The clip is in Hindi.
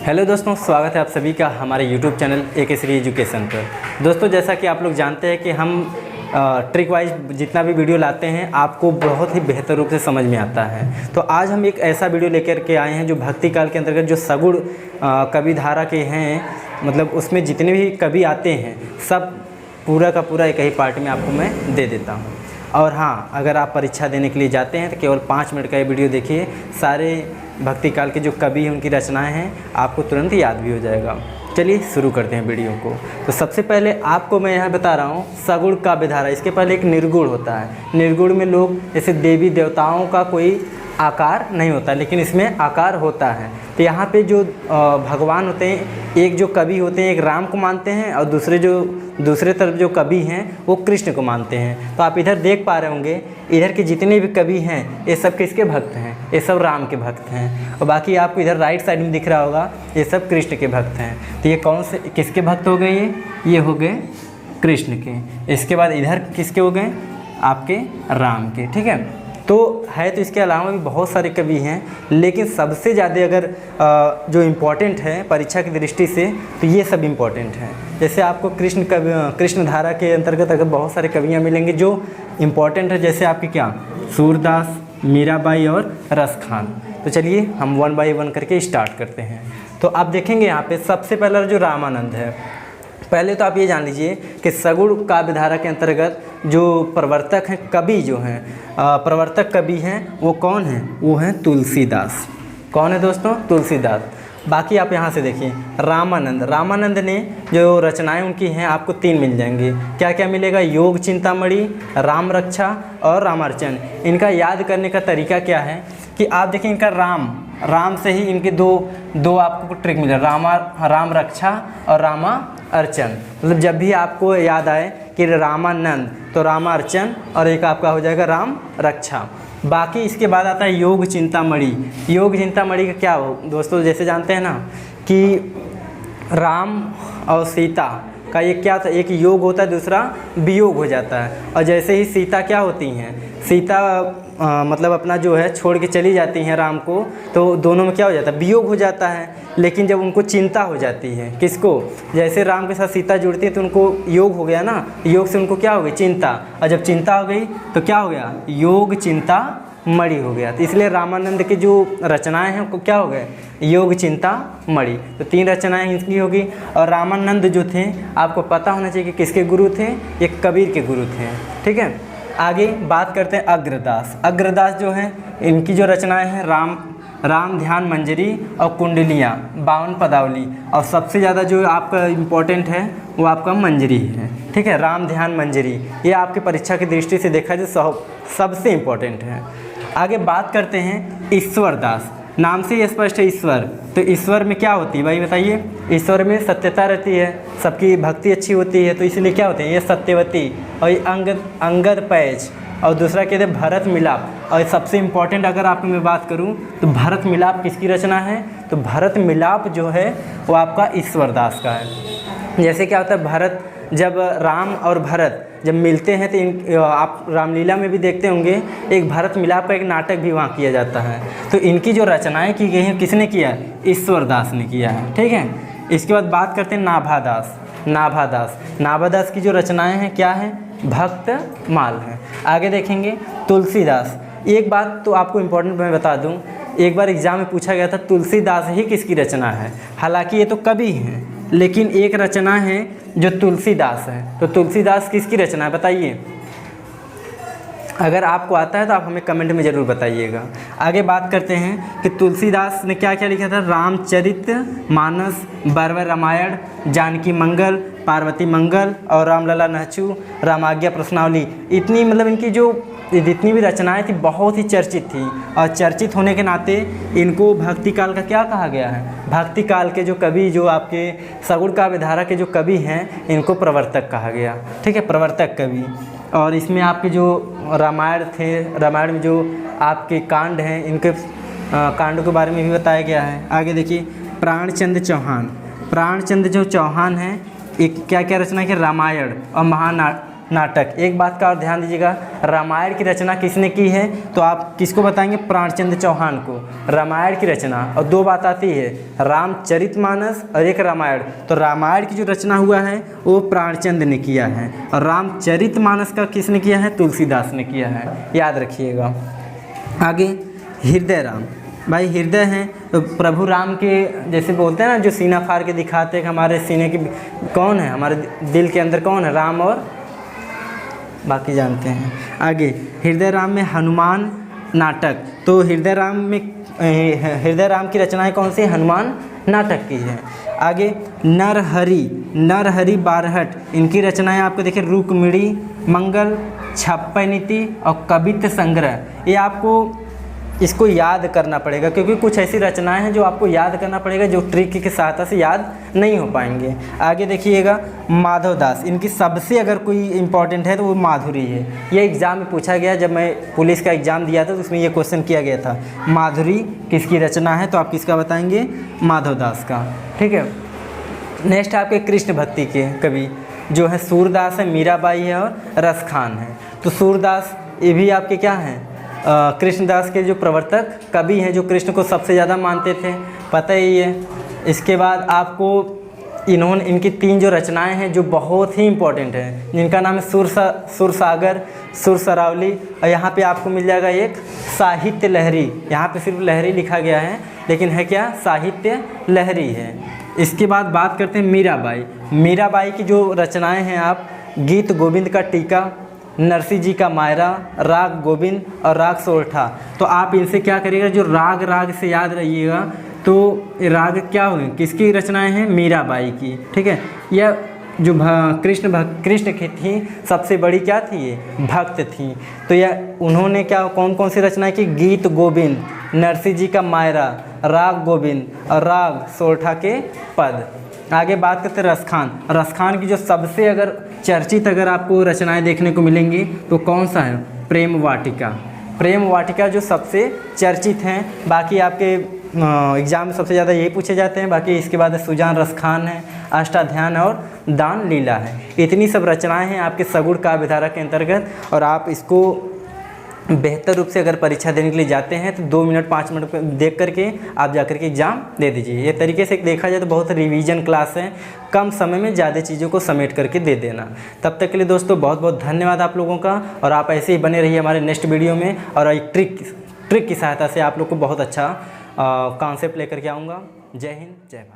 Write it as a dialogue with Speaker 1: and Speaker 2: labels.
Speaker 1: हेलो दोस्तों, स्वागत है आप सभी का हमारे YouTube channel AK Shri education पर। दोस्तों, जैसा कि आप लोग जानते हैं कि हम ट्रिक वाइज जितना भी वीडियो लाते हैं आपको बहुत ही बेहतर रूप से समझ में आता है। तो आज हम एक ऐसा वीडियो लेकर के आए हैं जो भक्ति काल के अंतर्गत जो सगुण कवि धारा के हैं, मतलब उसमें जितने भी कवि आते हैं सब पूरा का पूरा एक ही पार्ट में आपको मैं दे देता हूँ। और हाँ, अगर आप परीक्षा देने के लिए जाते हैं तो केवल 5 मिनट का ये वीडियो देखिए, सारे भक्ति काल के जो कवि हैं उनकी रचनाएं हैं आपको तुरंत याद भी हो जाएगा। चलिए शुरू करते हैं वीडियो को। तो सबसे पहले आपको मैं यहाँ बता रहा हूँ सगुण काव्य धारा। इसके पहले एक निर्गुण होता है। निर्गुण में लोग जैसे देवी देवताओं का कोई आकार नहीं होता, लेकिन इसमें आकार होता है। तो यहाँ पे जो भगवान होते हैं, एक जो कवि होते हैं एक राम को मानते हैं और दूसरे तरफ जो कवि हैं वो कृष्ण को मानते हैं। तो आप इधर देख पा रहे होंगे, इधर के जितने भी कवि हैं ये सब किसके भक्त हैं? ये सब राम के भक्त हैं। और बाकी आपको इधर राइट साइड में दिख रहा होगा ये सब कृष्ण के भक्त हैं। तो ये कौन से किसके भक्त हो गए? ये हो गए कृष्ण के। इसके बाद इधर किसके हो गए? आपके राम के। ठीक है। तो है तो इसके अलावा भी बहुत सारे कवि हैं, लेकिन सबसे ज़्यादा अगर जो इम्पोर्टेंट है परीक्षा की दृष्टि से तो ये सब इम्पोर्टेंट हैं। जैसे आपको कृष्ण धारा के अंतर्गत अगर बहुत सारे कवियाँ मिलेंगे जो इम्पोर्टेंट है, जैसे आपके क्या सूरदास, मीराबाई और रस खान। तो चलिए हम 1 बाय 1 करके स्टार्ट करते हैं। तो आप देखेंगे यहाँ पे सबसे पहला जो रामानंद है। पहले तो आप ये जान लीजिए कि सगुण काव्य धारा के अंतर्गत जो प्रवर्तक हैं, कवि जो हैं, प्रवर्तक कवि हैं वो कौन हैं? वो हैं तुलसीदास। कौन है दोस्तों? तुलसीदास। बाकी आप यहाँ से देखिए रामानंद ने जो रचनाएं उनकी हैं आपको 3 मिल जाएंगी। क्या क्या मिलेगा? योग चिंतामणि, राम रक्षा और रामार्चन। इनका याद करने का तरीका क्या है कि आप देखिए, इनका राम से ही इनके दो आपको ट्रिक मिले, राम रक्षा और रामा अर्चन। मतलब जब भी आपको याद आए कि रामानंद तो रामार्चन और एक आपका हो जाएगा राम रक्षा। बाकी इसके बाद आता है योग चिंतामणि। योग चिंतामणि का क्या हो दोस्तों? जैसे जानते हैं ना कि राम और सीता का ये क्या था, एक योग होता है, दूसरा वियोग हो जाता है। और जैसे ही सीता क्या होती हैं, सीता मतलब अपना जो है छोड़ के चली जाती हैं राम को, तो दोनों में क्या हो जाता है? वियोग हो जाता है। लेकिन जब उनको चिंता हो जाती है, किसको? जैसे राम के साथ सीता जुड़ती है तो उनको योग हो गया ना, योग से उनको क्या हो गई? चिंता। और जब चिंता हो गई तो क्या हो गया? योग चिंता मणि हो गया। तो इसलिए रामानंद की जो रचनाएं हैं उनको क्या हो गए? योग चिंता मणि। तो 3 रचनाएं इनकी होगी। और रामानंद जो थे आपको पता होना चाहिए कि किसके गुरु थे? ये कबीर के गुरु थे। ठीक है। आगे बात करते हैं अग्रदास जो हैं, इनकी जो रचनाएं हैं राम ध्यान मंजरी और कुंडलियाँ, 52 पदावली। और सबसे ज़्यादा जो आपका इम्पोर्टेंट है वो आपका मंजरी है। ठीक है, राम ध्यान मंजरी, ये आपकी परीक्षा की दृष्टि से देखा जाए सबसे इम्पोर्टेंट है। आगे बात करते हैं ईश्वरदास। नाम से ही स्पष्ट है ईश्वर। तो ईश्वर में क्या होती है भाई बताइए? ईश्वर में सत्यता रहती है, सबकी भक्ति अच्छी होती है, तो इसलिए क्या होते हैं? ये सत्यवती। और ये अंगद पैज। और दूसरा कहते हैं भरत मिलाप। और सबसे इम्पॉर्टेंट अगर आपको मैं बात करूं तो भरत मिलाप किसकी रचना है? तो भरत मिलाप जो है वो आपका ईश्वरदास का है। जैसे क्या होता है, जब राम और भरत जब मिलते हैं तो आप रामलीला में भी देखते होंगे, एक भरत मिलाप का एक नाटक भी वहाँ किया जाता है। तो इनकी जो रचनाएं की गई हैं किसने किया? ईश्वरदास ने किया है। ठीक है। इसके बाद बात करते हैं नाभादास की जो रचनाएं हैं क्या है? भक्त माल है। आगे देखेंगे तुलसीदास। एक बात तो आपको इम्पोर्टेंट मैं बता दूं, एक बार एग्जाम में पूछा गया था तुलसीदास ही किसकी रचना है। हालांकि ये तो कवि हैं, लेकिन एक रचना है जो तुलसीदास है। तो तुलसीदास किसकी रचना है बताइए? अगर आपको आता है तो आप हमें कमेंट में ज़रूर बताइएगा। आगे बात करते हैं कि तुलसीदास ने क्या क्या लिखा था? रामचरित मानस, बर्बर रामायण, जानकी मंगल, पार्वती मंगल और रामलला नहचू, रामाज्ञा प्रश्नावली। इतनी मतलब इनकी जो जितनी भी रचनाएं थी बहुत ही चर्चित थी। और चर्चित होने के नाते इनको भक्ति काल का क्या कहा गया है? भक्ति काल के जो कवि, जो आपके सगुण काव्य धारा के जो कवि हैं इनको प्रवर्तक कहा गया। ठीक है, प्रवर्तक कवि। और इसमें आपके जो रामायण थे, रामायण में जो आपके कांड हैं इनके कांडों के बारे में भी बताया गया है। आगे देखिए प्राणचंद चौहान जो चौहान हैं, एक क्या क्या रचना की? रामायण और नाटक। एक बात का और ध्यान दीजिएगा, रामायण की रचना किसने की है, तो आप किसको बताएंगे, प्राणचंद्र चौहान को, रामायण की रचना। और दो बात आती है, रामचरितमानस और एक रामायण। तो रामायण की जो रचना हुआ है वो प्राणचंद्र ने किया है, और रामचरितमानस का किसने किया है, तुलसीदास ने किया है, याद रखिएगा। आगे हृदय राम, भाई हृदय हैं तो प्रभु राम के जैसे बोलते हैं ना, जो सीना फाड़ के दिखाते हैं कि हमारे सीने के कौन है, हमारे दिल के अंदर कौन है, राम, और बाकी जानते हैं। आगे हृदय राम में हनुमान नाटक, तो हृदय राम की रचनाएं कौन सी, हनुमान नाटक की है। आगे नरहरि बारहट, इनकी रचनाएं आपको देखिए, रुक्मिणी मंगल, छप्पन नीति और कवित्त संग्रह। ये आपको इसको याद करना पड़ेगा, क्योंकि कुछ ऐसी रचनाएं हैं जो आपको याद करना पड़ेगा, जो ट्रिक की सहायता से याद नहीं हो पाएंगे। आगे देखिएगा माधवदास, इनकी सबसे अगर कोई इंपॉर्टेंट है तो वो माधुरी है। ये एग्ज़ाम में पूछा गया, जब मैं पुलिस का एग्ज़ाम दिया था तो उसमें ये क्वेश्चन किया गया था, माधुरी किसकी रचना है, तो आप किसका बताएंगे, माधवदास का। ठीक है, नेक्स्ट आपके कृष्ण भक्ति के कवि जो है सूरदास है, मीराबाई है और रसखान है। तो सूरदास ये भी आपके क्या हैं, कृष्णदास के जो प्रवर्तक कवि हैं, जो कृष्ण को सबसे ज़्यादा मानते थे, पता ही है। इसके बाद आपको इनकी 3 जो रचनाएं हैं जो बहुत ही इम्पोर्टेंट हैं, जिनका नाम है सुरसागर, सुरसरावली, और यहाँ पे आपको मिल जाएगा एक साहित्य लहरी। यहाँ पे सिर्फ लहरी लिखा गया है, लेकिन है क्या, साहित्य लहरी है। इसके बाद बात करते हैं मीराबाई की जो रचनाएँ हैं, आप गीत गोविंद का टीका, नरसिंह जी का मायरा, राग गोविंद और राग सोरठा। तो आप इनसे क्या करिएगा, जो राग से याद रहिएगा, तो राग क्या होंगे, किसकी रचनाएं हैं, मीराबाई की। ठीक है, यह जो कृष्ण की थी, सबसे बड़ी क्या थी, ये भक्त थी। तो यह उन्होंने क्या कौन सी रचनाएं की, गीत गोविंद, नरसिंह जी का मायरा, राग गोविंद और राग सोरठा के पद। आगे बात करते हैं रसखान की जो सबसे अगर चर्चित अगर आपको रचनाएं देखने को मिलेंगी तो कौन सा है, प्रेम वाटिका जो सबसे चर्चित हैं। बाकी आपके एग्ज़ाम में सबसे ज़्यादा यही पूछे जाते हैं। बाकी इसके बाद सुजान रसखान है, अष्टाध्यान और दान लीला है। इतनी सब रचनाएं हैं आपके सगुण काव्य धारा के अंतर्गत, और आप इसको बेहतर रूप से अगर परीक्षा देने के लिए जाते हैं तो 2 मिनट 5 मिनट देख करके आप जाकर के एग्ज़ाम दे दीजिए। ये तरीके से देखा जाए तो बहुत रिवीजन क्लास है, कम समय में ज़्यादा चीज़ों को समेट करके दे देना। तब तक के लिए दोस्तों बहुत बहुत धन्यवाद आप लोगों का, और आप ऐसे ही बने रहिए हमारे नेक्स्ट वीडियो में, और एक ट्रिक की सहायता से आप लोग को बहुत अच्छा कॉन्सेप्ट लेकर के आऊँगा। जय हिंद, जय भारत।